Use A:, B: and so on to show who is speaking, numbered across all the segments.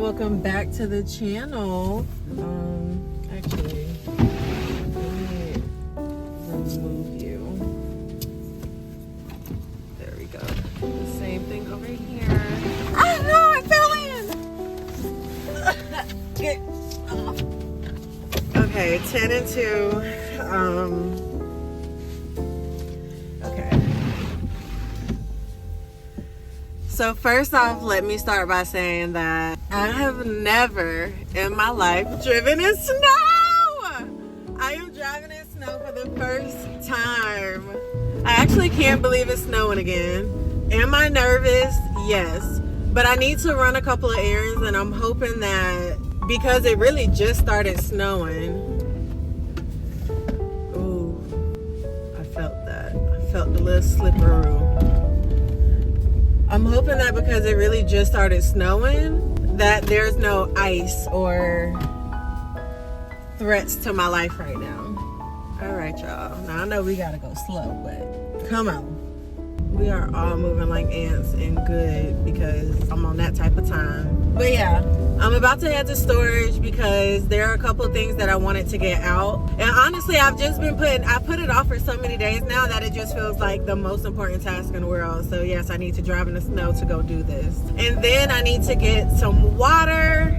A: Welcome back to the channel. Actually, let me remove you. There we go. The same thing over here. Oh no, I fell in. Get off. Okay, 10 and 2. Okay. So first off, let me start by saying that I have never in my life driven in snow. I am driving in snow for the first time. I actually can't believe it's snowing again. Am I nervous? Yes. But I need to run a couple of errands, and I'm hoping that because it really just started snowing. Ooh, I felt that. I felt the little slipperoo. I'm hoping that because it really just started snowing, that there's no ice or threats to my life right now. All right, y'all. Now I know we gotta go slow, but come on. We are all moving like ants and good because I'm on that type of time. But yeah, I'm about to head to storage because there are a couple of things that I wanted to get out. And honestly, I put it off for so many days now that it just feels like the most important task in the world. So yes, I need to drive in the snow to go do this. And then I need to get some water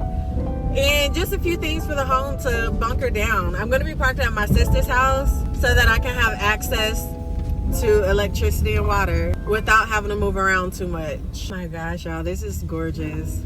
A: and just a few things for the home to bunker down. I'm gonna be parked at my sister's house so that I can have access to electricity and water without having to move around too much. My gosh, y'all, this is gorgeous.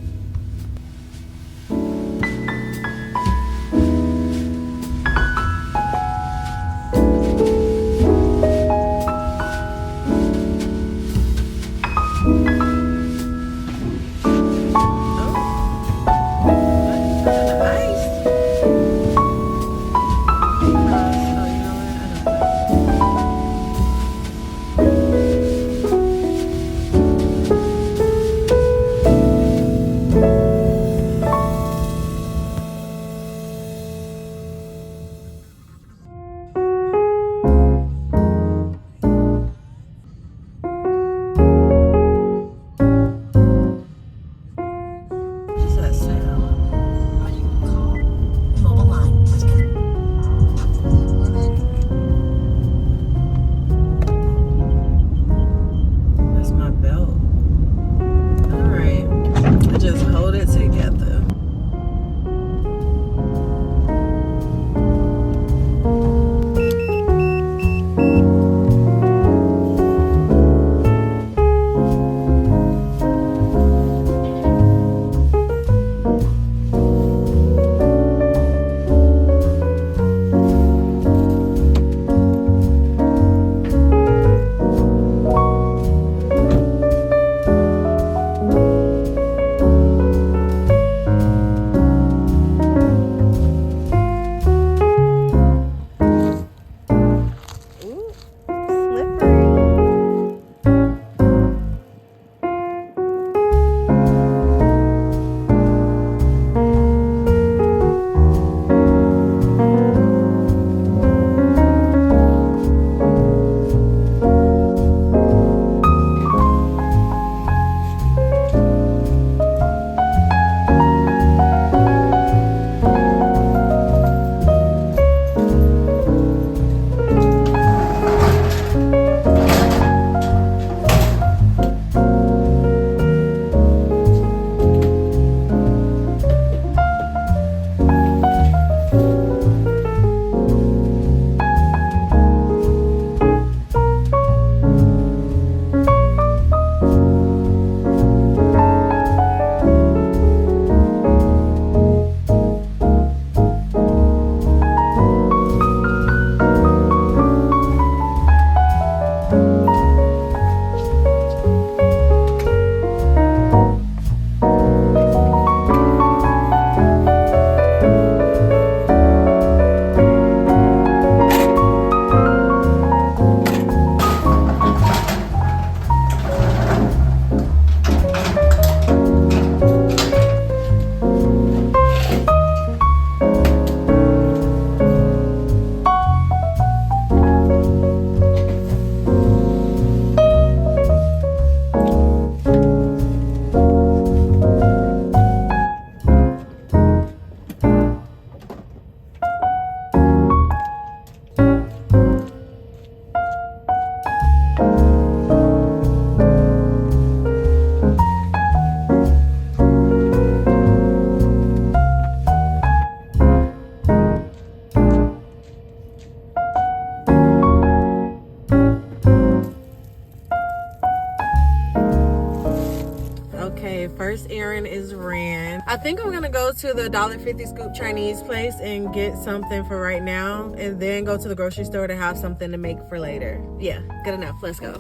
A: first errand is ran. I think I'm gonna go to the $1.50 scoop Chinese place and get something for right now, and then go to the grocery store to have something to make for later. Yeah, good enough. Let's go.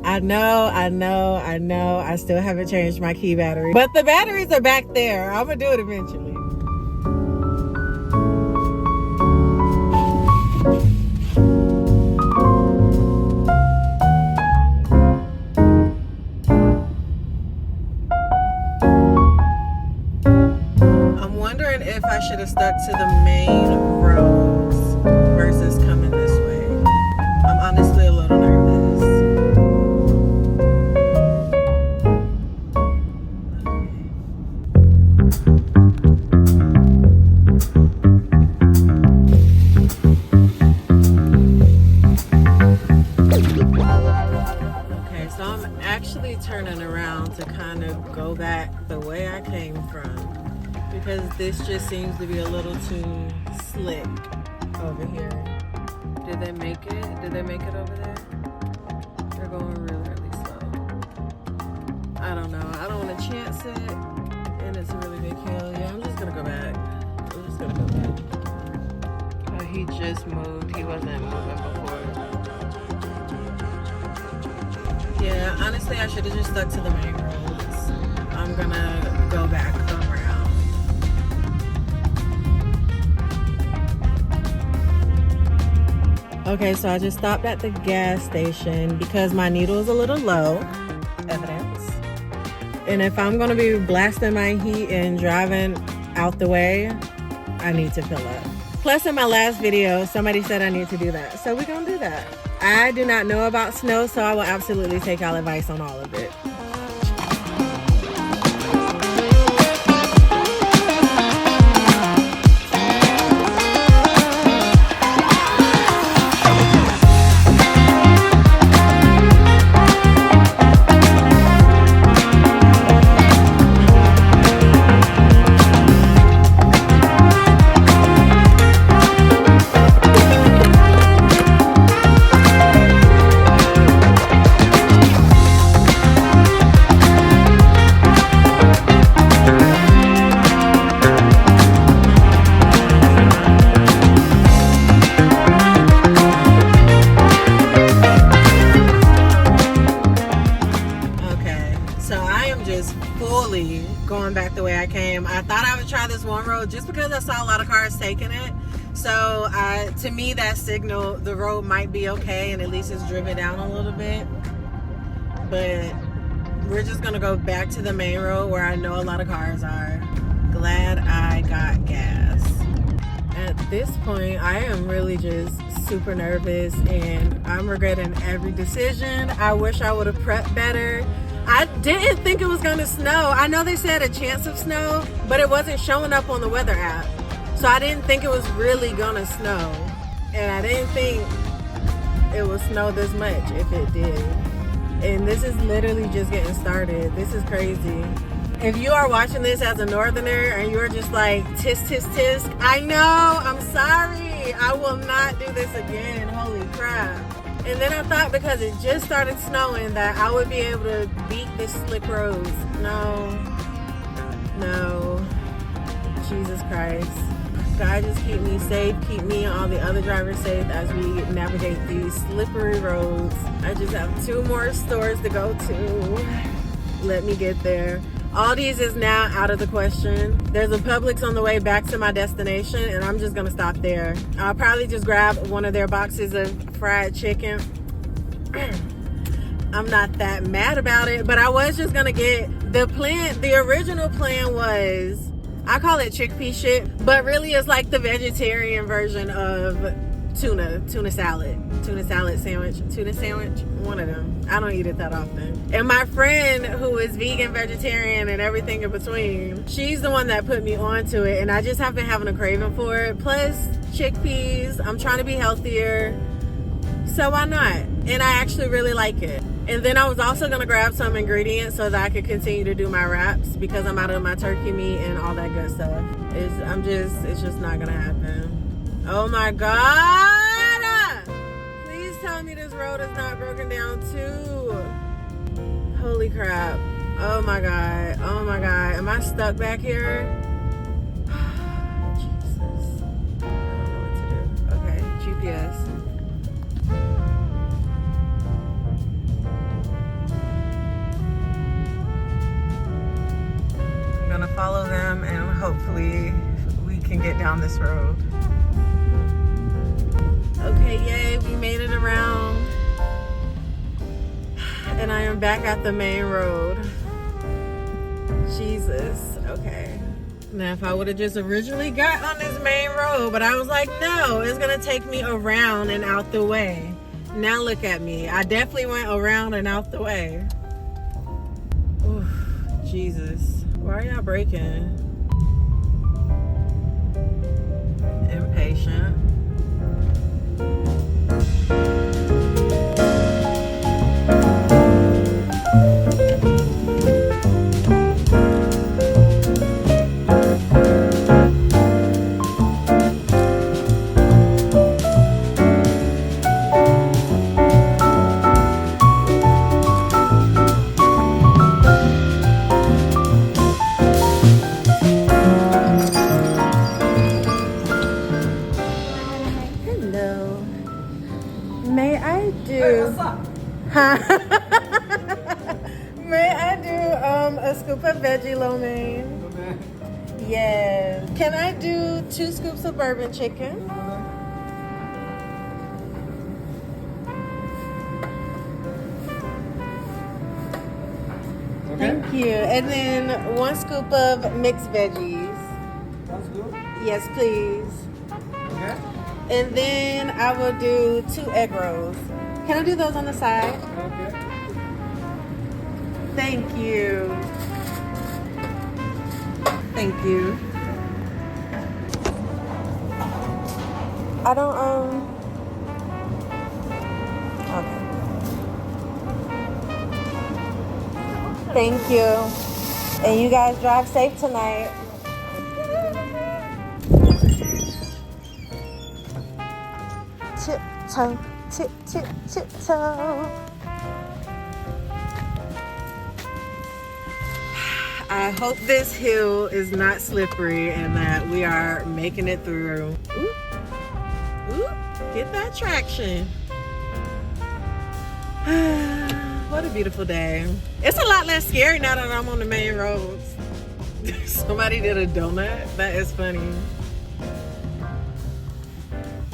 A: I know. I still haven't changed my key battery, but the batteries are back there. I'm gonna do it eventually. I'm wondering if I should have stuck to the main roads versus coming this way. I'm honestly a little nervous. Turning around to kind of go back the way I came from, because this just seems to be a little too slick over here. Did they make it? Did they make it over there? They're going really slow. I don't know. I don't want to chance it, and it's a really big hill. Yeah, I'm just gonna go back. Oh, he just moved. He wasn't moving before. Yeah, honestly, I should have just stuck to the main roads. I'm gonna go back around. Okay, so I just stopped at the gas station because my needle is a little low. Evidence. And if I'm gonna be blasting my heat and driving out the way, I need to fill up. Plus, in my last video, somebody said I need to do that. So we're gonna do that. I do not know about snow, so I will absolutely take y'all advice on all of it. Going back the way I came. I thought I would try this one road just because I saw a lot of cars taking it. So to me, that signal the road might be okay, and at least it's driven down a little bit. But we're just gonna go back to the main road where I know a lot of cars are. Glad I got gas. At this point, I am really just super nervous, and I'm regretting every decision. I wish I would have prepped better. I didn't think it was gonna snow. I know they said a chance of snow, but it wasn't showing up on the weather app. So I didn't think it was really gonna snow. And I didn't think it would snow this much if it did. And this is literally just getting started. This is crazy. If you are watching this as a northerner and you're just like, tisk, tisk, tisk, I know, I'm sorry. I will not do this again. Holy crap. And then I thought because it just started snowing that I would be able to beat the slick roads. No. Jesus Christ. God, just keep me safe. Keep me and all the other drivers safe as we navigate these slippery roads. I just have 2 more stores to go to. Let me get there. Aldi's is now out of the question. There's a Publix on the way back to my destination, and I'm just gonna stop there. I'll probably just grab one of their boxes of fried chicken. I'm not that mad about it, but I was just gonna get the plan. The original plan was, I call it chickpea shit, but really it's like the vegetarian version of tuna salad sandwich, one of them. I don't eat it that often. And my friend who is vegan, vegetarian, and everything in between, she's the one that put me onto it, and I just have been having a craving for it. Plus chickpeas, I'm trying to be healthier, so why not? And I actually really like it. And then I was also gonna grab some ingredients so that I could continue to do my wraps because I'm out of my turkey meat and all that good stuff. It's just not gonna happen. Oh my God! Please tell me this road is not broken down too. Holy crap. Oh my God. Oh my God. Am I stuck back here? Jesus. I don't know what to do. Okay, GPS. I'm gonna follow them and hopefully we can get down this road. Okay, yay, we made it around. And I am back at the main road. Jesus, okay. Now, if I would have just originally got on this main road, but I was like, no, it's gonna take me around and out the way. Now look at me. I definitely went around and out the way. Oof, Jesus. Why are y'all braking? Impatient. May I do? Hey, what's up? May I do a scoop of veggie lo mein? Okay. Yes. Can I do 2 scoops of bourbon chicken? Okay. Thank you. And then 1 scoop of mixed veggies.
B: 1 scoop?
A: Yes, please.
B: Okay.
A: And then I will do 2 egg rolls. Can I do those on the side?
B: Okay.
A: Thank you. Thank you. I don't, okay. Thank you. And you guys drive safe tonight. Tiptoe, tip, tip, tiptoe. I hope this hill is not slippery and that we are making it through. Ooh, ooh, get that traction. What a beautiful day. It's a lot less scary now that I'm on the main roads. Somebody did a donut. That is funny.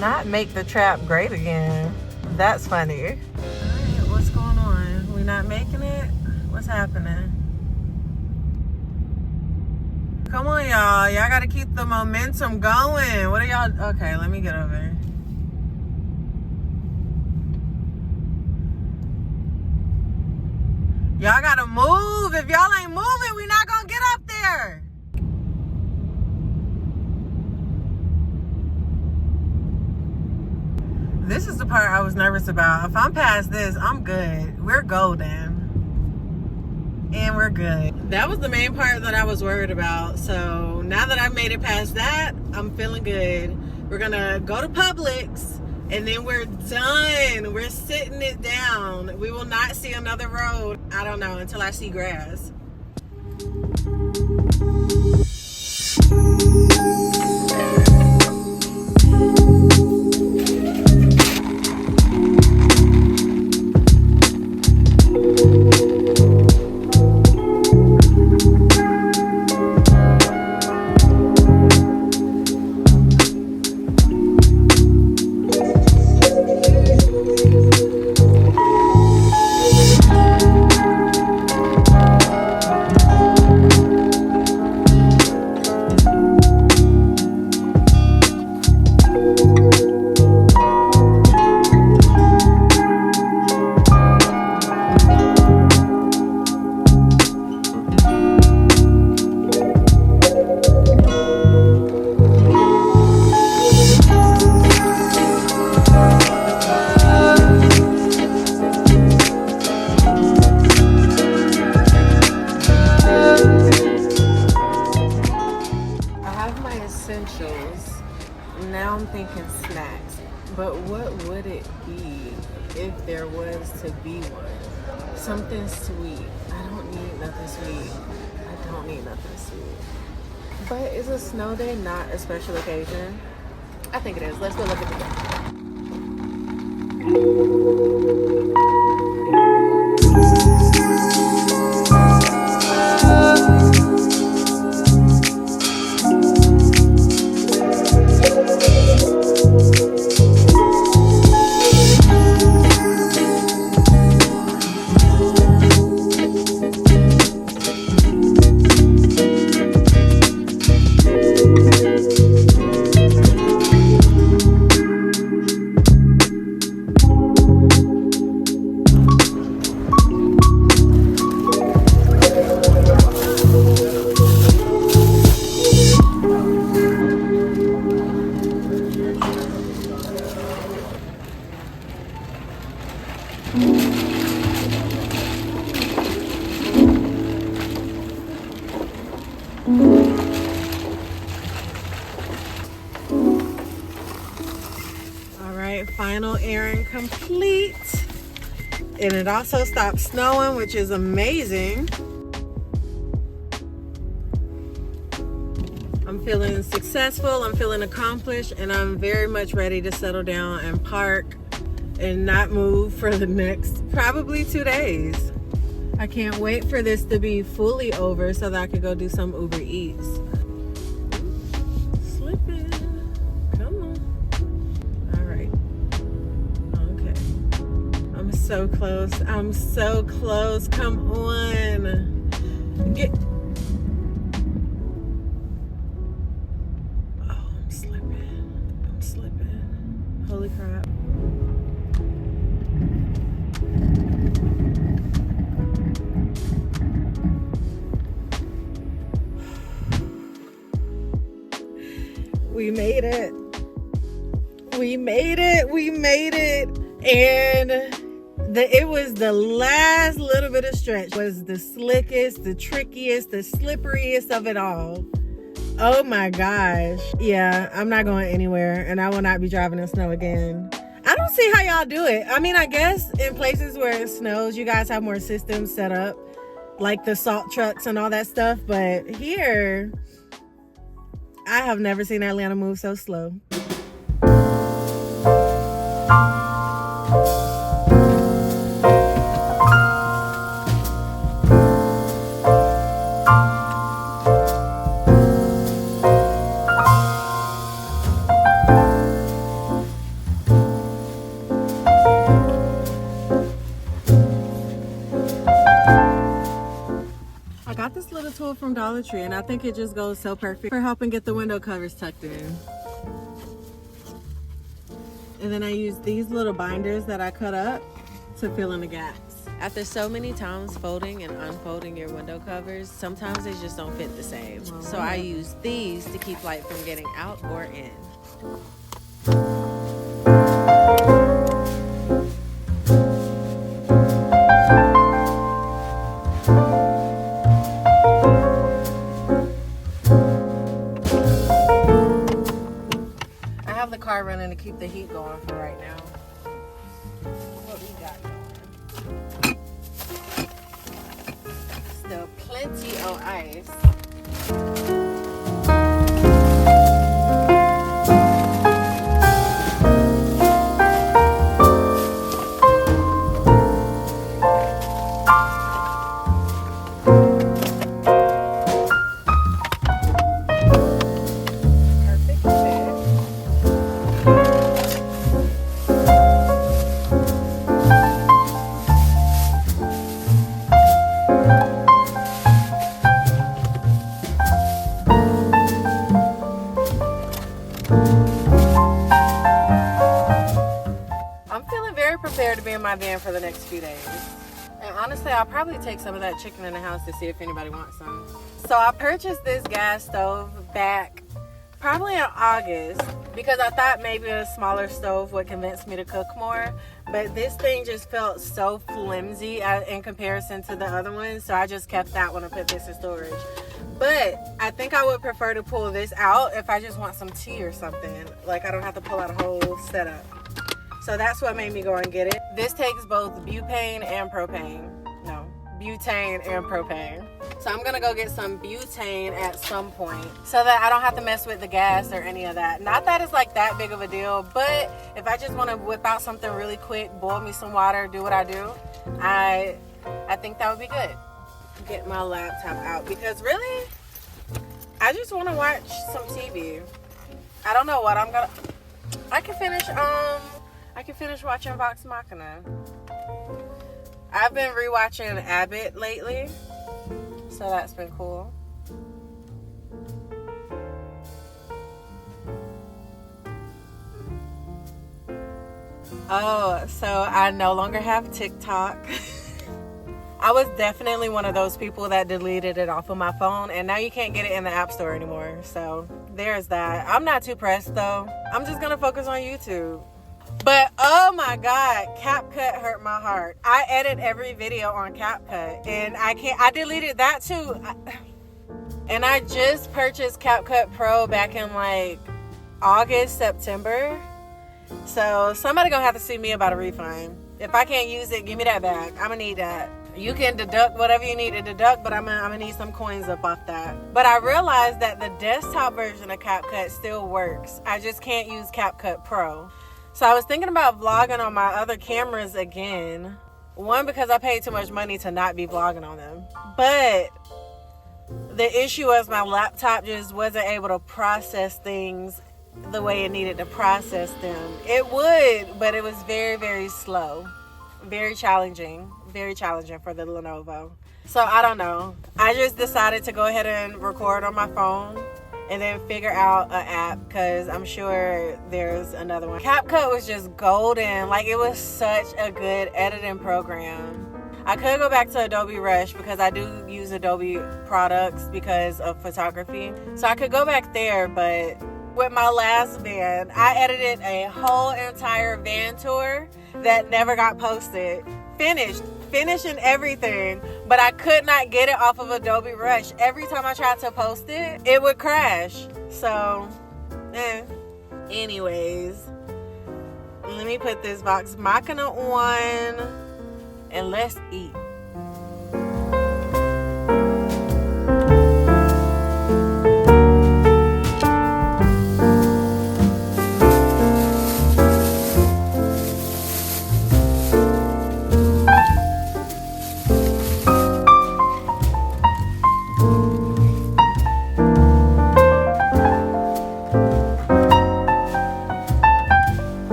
A: Not make the trap great again. That's funny. All right, what's going on? We not making it? What's happening? Come on, y'all. Y'all gotta keep the momentum going. What are y'all? Okay, let me get over here. Y'all gotta move. If y'all ain't moving, we not gonna get up there. This is the part I was nervous about. If I'm past this, I'm good. We're golden. And we're good. That was the main part that I was worried about. So now that I've made it past that, I'm feeling good. We're gonna go to Publix and then we're done. We're sitting it down. We will not see another road, I don't know, until I see grass. now I'm thinking snacks. But what would it be if there was to be one? Something sweet. I don't need nothing sweet. I don't need nothing sweet. But is a snow day not a special occasion? I think it is. Let's go look at the day. Final errand complete, and it also stopped snowing, which is amazing. I'm feeling successful, I'm feeling accomplished, and I'm very much ready to settle down and park and not move for the next probably 2 days. I can't wait for this to be fully over so that I could go do some Uber Eats. Slipping. Come on. All right. Okay. I'm so close. I'm so close. Come on. Get. Oh, I'm slipping. I'm slipping. Holy crap. We made it. We made it. We made it. And it was the last little bit of stretch. It was the slickest, the trickiest, the slipperiest of it all. Oh my gosh. Yeah, I'm not going anywhere, and I will not be driving in snow again. I don't see how y'all do it. I mean, I guess in places where it snows, you guys have more systems set up, like the salt trucks and all that stuff. But here, I have never seen Atlanta move so slow. I got this little tool from Dollar Tree, and I think it just goes so perfect for helping get the window covers tucked in. And then I use these little binders that I cut up to fill in the gaps. After so many times folding and unfolding your window covers, sometimes they just don't fit the same. So I use these to keep light from getting out or in. The car running to keep the heat going for right now. What we got going? Still plenty of ice. Prepared to be in my van for the next few days. And honestly, I'll probably take some of that chicken in the house to see if anybody wants some. So I purchased this gas stove back probably in August because I thought maybe a smaller stove would convince me to cook more. But this thing just felt so flimsy in comparison to the other ones, so I just kept that one and put this in storage. But I think I would prefer to pull this out if I just want some tea or something. Like I don't have to pull out a whole setup. So that's what made me go and get it. This takes both butane and propane. No, butane and propane. So I'm gonna go get some butane at some point so that I don't have to mess with the gas or any of that. Not that it's like that big of a deal, but if I just want to whip out something really quick, boil me some water, do what I do, I think that would be good. Get my laptop out because really, I just want to watch some TV. I don't know what I'm gonna. I can finish watching Vox Machina. I've been rewatching Abbott lately, so that's been cool. Oh, so I no longer have TikTok. I was definitely one of those people that deleted it off of my phone, and now you can't get it in the App Store anymore. So there's that. I'm not too pressed though. I'm just gonna focus on YouTube. But oh my God, CapCut hurt my heart. I edit every video on CapCut, and I deleted that too. And I just purchased CapCut Pro back in like August, September. So somebody gonna have to see me about a refund. If I can't use it, give me that back. I'm gonna need that. You can deduct whatever you need to deduct, but I'm gonna need some coins up off that. But I realized that the desktop version of CapCut still works. I just can't use CapCut Pro. So I was thinking about vlogging on my other cameras again. One, because I paid too much money to not be vlogging on them. But the issue was my laptop just wasn't able to process things the way it needed to process them. It would, but it was very, very slow. Very challenging for the Lenovo. So I don't know. I just decided to go ahead and record on my phone and then figure out an app because I'm sure there's another one. CapCut was just golden. Like it was such a good editing program. I could go back to Adobe Rush because I do use Adobe products because of photography. So I could go back there, but with my last van, I edited a whole entire van tour that never got posted. Finishing everything, but I could not get it off of Adobe Rush. Every time I tried to post it, it would crash. So, anyways, let me put this Vox Machina on and let's eat.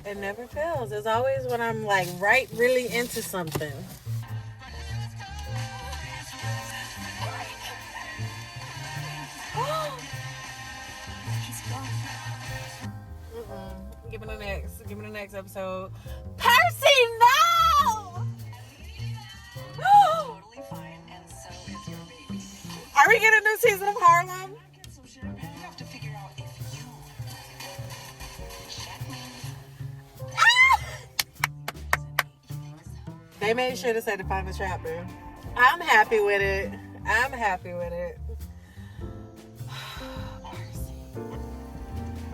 A: It never fails. It's always when I'm like really into something. Give me the next episode. Percy, no!
C: Totally fine, and so is your baby.
A: Are we getting a new season of Harlem?
C: Get some champagne. You have to figure out if you.
A: They made sure to say the final chapter. I'm happy with it.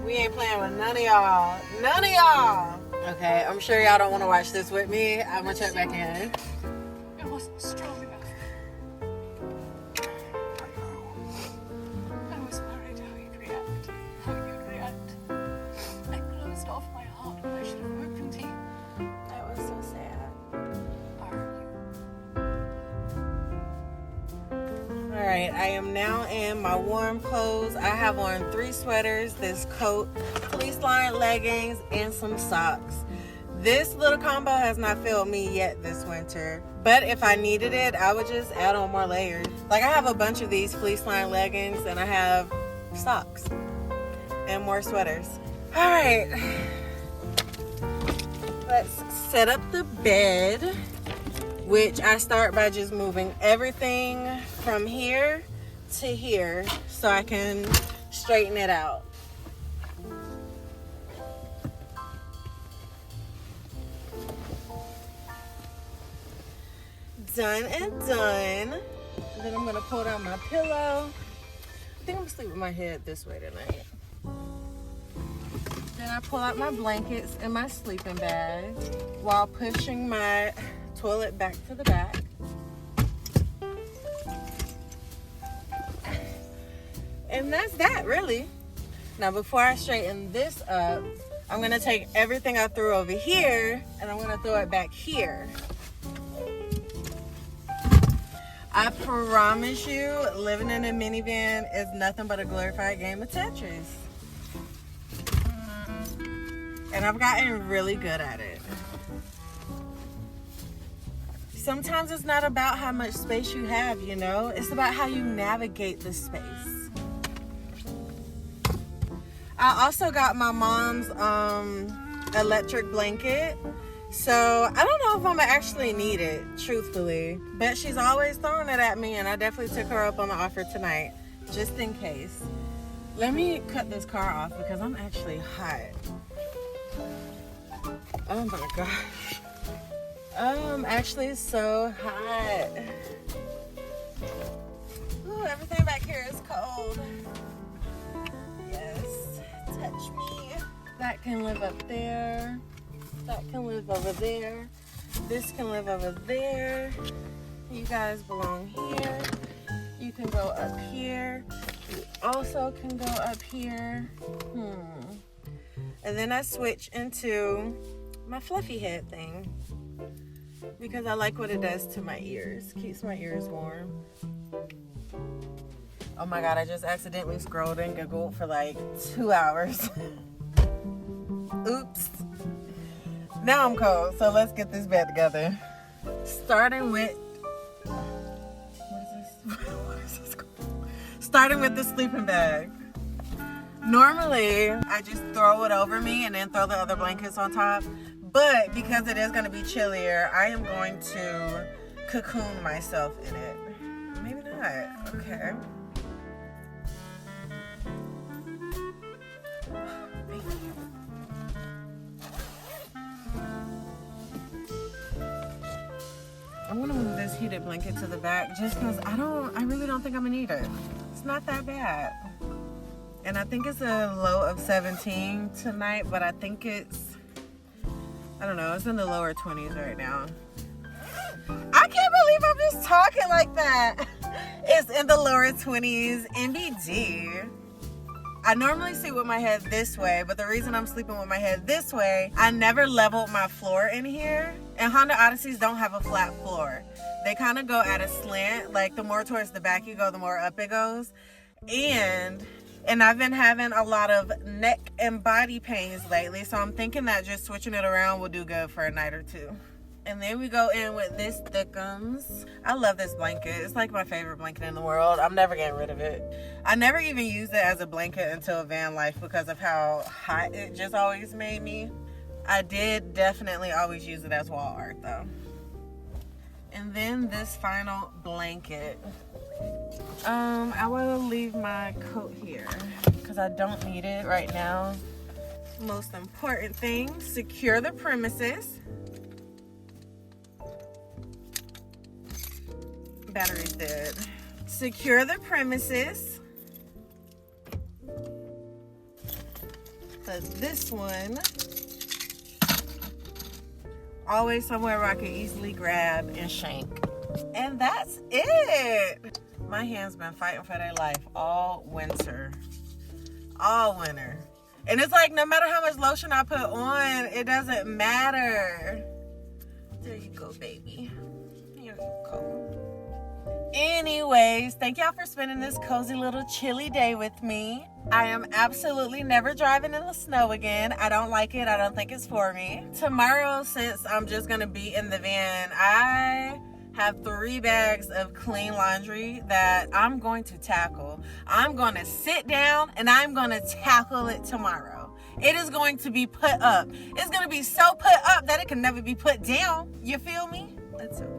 A: We ain't playing with none of y'all. Okay, I'm sure y'all don't want to watch this with me. I'm gonna check back in.
C: It wasn't strong enough. Oh, no, I should have worked from tea.
A: That was so sad. All right, I am now in my warm clothes. I have on 3 sweaters, this coat, fleece-lined leggings, and some socks. This little combo has not filled me yet this winter, but if I needed it, I would just add on more layers. Like, I have a bunch of these fleece-lined leggings, and I have socks and more sweaters. All right, let's set up the bed, which I start by just moving everything from here to here so I can straighten it out. Done and done. And then I'm gonna pull down my pillow. I think I'm gonna sleep with my head this way tonight. Then I pull out my blankets and my sleeping bag while pushing my toilet back to the back. And that's that, really. Now, before I straighten this up, I'm gonna take everything I threw over here and I'm gonna throw it back here. I promise you, living in a minivan is nothing but a glorified game of Tetris. And I've gotten really good at it. Sometimes it's not about how much space you have, you know? It's about how you navigate the space. I also got my mom's electric blanket. So I don't know if I'm gonna actually need it, truthfully. But she's always throwing it at me, and I definitely took her up on the offer tonight, just in case. Let me cut this car off because I'm actually hot. Oh my gosh. I'm actually so hot. Ooh, everything back here is cold. Yes, touch me. That can live up there. That can live over there. This can live over there. You guys belong here. You can go up here. You also can go up here. And then I switch into my fluffy head thing because I like what it does to my ears. Keeps my ears warm. Oh my God, I just accidentally scrolled and Googled for like 2 hours. Oops. Now I'm cold, so let's get this bed together. Starting with, what is this called? Starting with the sleeping bag. Normally, I just throw it over me and then throw the other blankets on top. But because it is gonna be chillier, I am going to cocoon myself in it. Maybe not, okay. I'm gonna move this heated blanket to the back just because I really don't think I'm gonna need it. It's not that bad. And I think it's a low of 17 tonight, but I think it's, I don't know, it's in the lower 20s right now. I can't believe I'm just talking like that. It's in the lower 20s, NBD. I normally sleep with my head this way, but the reason I'm sleeping with my head this way, I never leveled my floor in here. And Honda Odysseys don't have a flat floor. They kind of go at a slant. Like, the more towards the back you go, the more up it goes. And I've been having a lot of neck and body pains lately, so I'm thinking that just switching it around will do good for a night or two. And then we go in with this Thickums. I love this blanket. It's like my favorite blanket in the world. I'm never getting rid of it. I never even used it as a blanket until van life because of how hot it just always made me. I did definitely always use it as wall art though. And then this final blanket. I will leave my coat here because I don't need it right now. Most important thing, secure the premises. Battery's dead. Secure the premises. But this one, always somewhere where I can easily grab and shank. And that's it. My hands been fighting for their life all winter. All winter. And it's like, no matter how much lotion I put on, it doesn't matter. There you go, baby. Here you go. Anyways, thank y'all for spending this cozy little chilly day with me. I am absolutely never driving in the snow again. I don't like it. I don't think it's for me. Tomorrow, since I'm just going to be in the van, I have 3 bags of clean laundry that I'm going to tackle. I'm going to sit down and I'm going to tackle it tomorrow. It is going to be put up. It's going to be so put up that it can never be put down. You feel me? It's okay.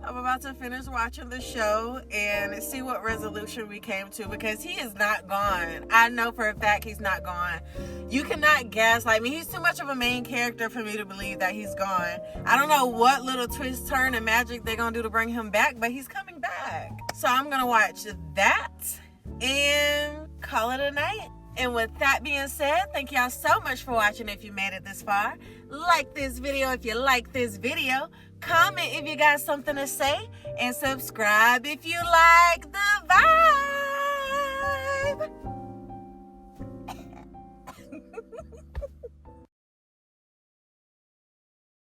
A: I'm about to finish watching the show and see what resolution we came to, because he is not gone. I know for a fact he's not gone. You cannot gaslight me. He's too much of a main character for me to believe that he's gone. I don't know what little twist, turn, and magic they're going to do to bring him back, but he's coming back. So I'm going to watch that and call it a night. And with that being said, thank y'all so much for watching if you made it this far. Like this video if you like this video. Comment if you got something to say. And subscribe if you like the vibe.